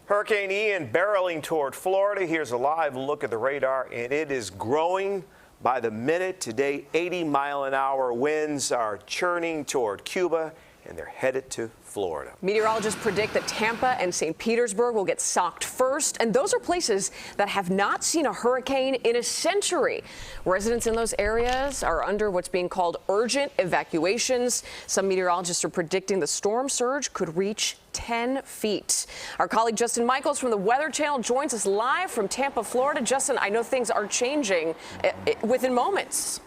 Hurricane Ian barreling toward Florida. Here's a live look at the radar, and it is growing by the minute. Today, 80-mile-an-hour winds are churning toward Cuba, and they're headed to Florida. Meteorologists predict that Tampa and St. Petersburg will get socked first, and those are places that have not seen a hurricane in a century. Residents in those areas are under what's being called urgent evacuations. Some meteorologists are predicting the storm surge could reach 10 feet. Our colleague Justin Michaels from the Weather Channel joins us live from Tampa, Florida. Justin, I know things are changing within moments.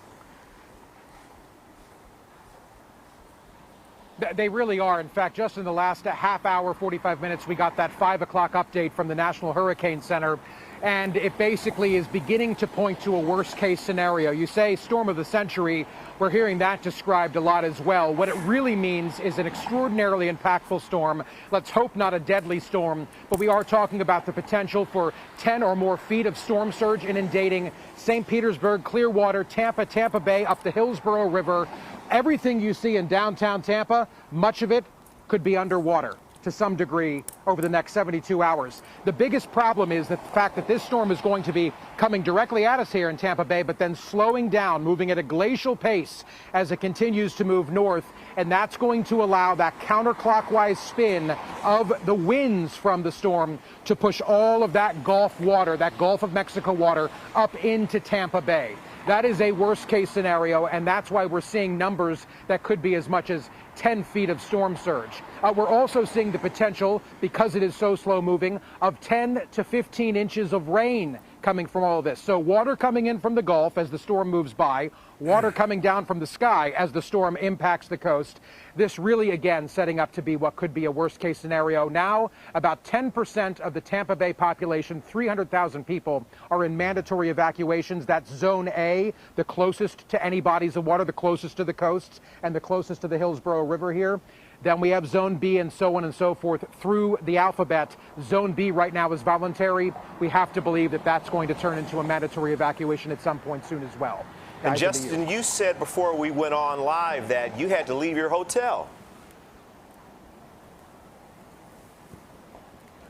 They really are. In fact, just in the last half hour, 45 minutes, we got that 5 o'clock update from the National Hurricane Center, and it basically is beginning to point to a worst-case scenario. You say storm of the century. We're hearing that described a lot as well. What it really means is an extraordinarily impactful storm. Let's hope not a deadly storm, but we are talking about the potential for 10 or more feet of storm surge inundating St. Petersburg, Clearwater, Tampa, Tampa Bay, up the Hillsborough River. Everything you see in downtown Tampa, much of it could be underwater to some degree over the next 72 hours. The biggest problem is that the fact that this storm is going to be coming directly at us here in Tampa Bay, but then slowing down, moving at a glacial pace as it continues to move north. And that's going to allow that counterclockwise spin of the winds from the storm to push all of that Gulf water, that Gulf of Mexico water, up into Tampa Bay. That is a worst case scenario, and that's why we're seeing numbers that could be as much as 10 feet of storm surge. We're also seeing the potential, because it is so slow moving, of 10 to 15 inches of rain coming from all of this. So water coming in from the Gulf as the storm moves by, water coming down from the sky as the storm impacts the coast. This really, again, setting up to be what could be a worst-case scenario. Now, about 10% of the Tampa Bay population, 300,000 people, are in mandatory evacuations. That's Zone A, the closest to any bodies of water, the closest to the coasts, and the closest to the Hillsborough River here. Then we have Zone B and so on and so forth through the alphabet. Zone B right now is voluntary. We have to believe that that's going to turn into a mandatory evacuation at some point soon as well. And Justin, you said before we went on live that you had to leave your hotel.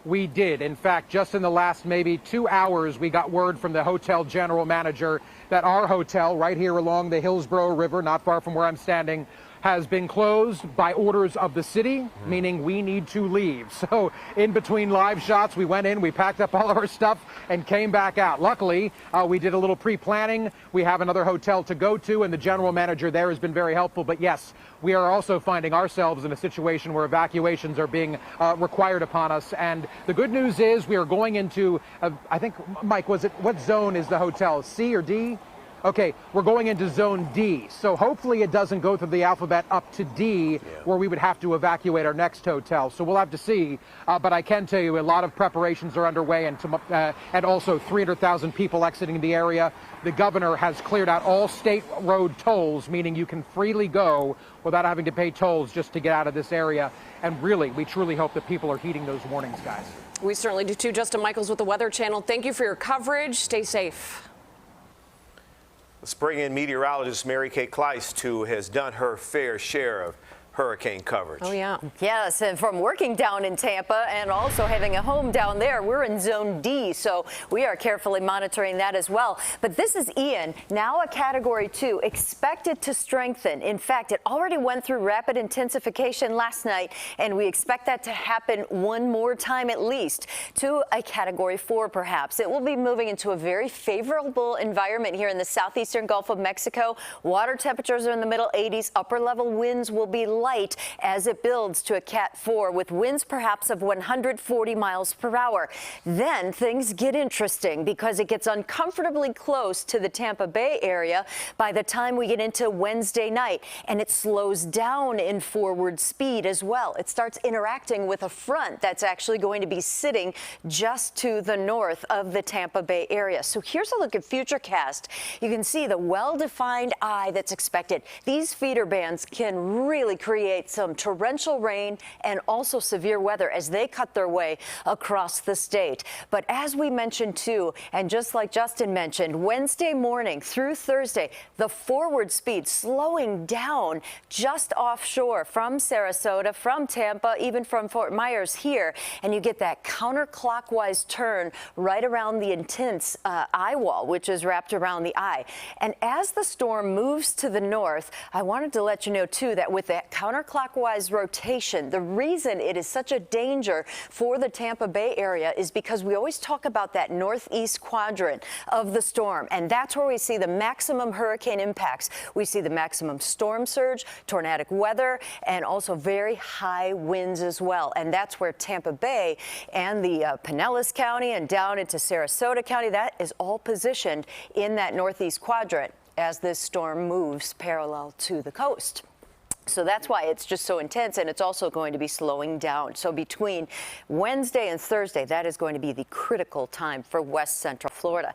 We did. In fact, just in the last maybe 2 hours, we got word from the hotel general manager that our hotel right here along the Hillsborough River, not far from where I'm standing, has been closed by orders of the city, meaning we need to leave. So in between live shots, we went in, we packed up all of our stuff and came back out. Luckily, we did a little pre-planning. We have another hotel to go to, and the general manager there has been very helpful. But yes, we are also finding ourselves in a situation where evacuations are being required upon us. And the good news is we are going into, I think, Mike, what zone is the hotel, C or D? Okay, we're going into Zone D, so hopefully it doesn't go through the alphabet up to D, where we would have to evacuate our next hotel. So we'll have to see, but I can tell you a lot of preparations are underway, and also 300,000 people exiting the area. The governor has cleared out all state road tolls, meaning you can freely go without having to pay tolls just to get out of this area. And really, we truly hope that people are heeding those warnings, guys. We certainly do too. Justin Michaels with the Weather Channel. Thank you for your coverage. Stay safe. Let's bring in meteorologist Mary Kay Kleist, who has done her fair share of hurricane coverage. Oh, yeah. Yes, and from working down in Tampa and also having a home down there, we're in Zone D, so we are carefully monitoring that as well. But this is Ian, now a Category 2, expected to strengthen. In fact, it already went through rapid intensification last night, and we expect that to happen one more time at least, to a Category 4 perhaps. It will be moving into a very favorable environment here in the southeastern Gulf of Mexico. Water temperatures are in the middle 80s. Upper level winds will be light as it builds to a Cat 4 with winds perhaps of 140 miles per hour. Then things get interesting because it gets uncomfortably close to the Tampa Bay area by the time we get into Wednesday night, and it slows down in forward speed as well. It starts interacting with a front that's actually going to be sitting just to the north of the Tampa Bay area. So here's a look at Futurecast. You can see the well-defined eye that's expected. These feeder bands can really create create some torrential rain and also severe weather as they cut their way across the state. But as we mentioned too, and just like Justin mentioned, Wednesday morning through Thursday, the forward speed slowing down just offshore from Sarasota, from Tampa, even from Fort Myers here, and you get that counterclockwise turn right around the intense eye wall, which is wrapped around the eye. And as the storm moves to the north, I wanted to let you know too that with that counterclockwise rotation, the reason it is such a danger for the Tampa Bay area is because we always talk about that northeast quadrant of the storm, and that's where we see the maximum hurricane impacts. We see the maximum storm surge, tornadic weather, and also very high winds as well. And that's where Tampa Bay and the Pinellas County and down into Sarasota County, that is all positioned in that northeast quadrant as this storm moves parallel to the coast. So that's why it's just so intense, and it's also going to be slowing down. So between Wednesday and Thursday, that is going to be the critical time for west central Florida.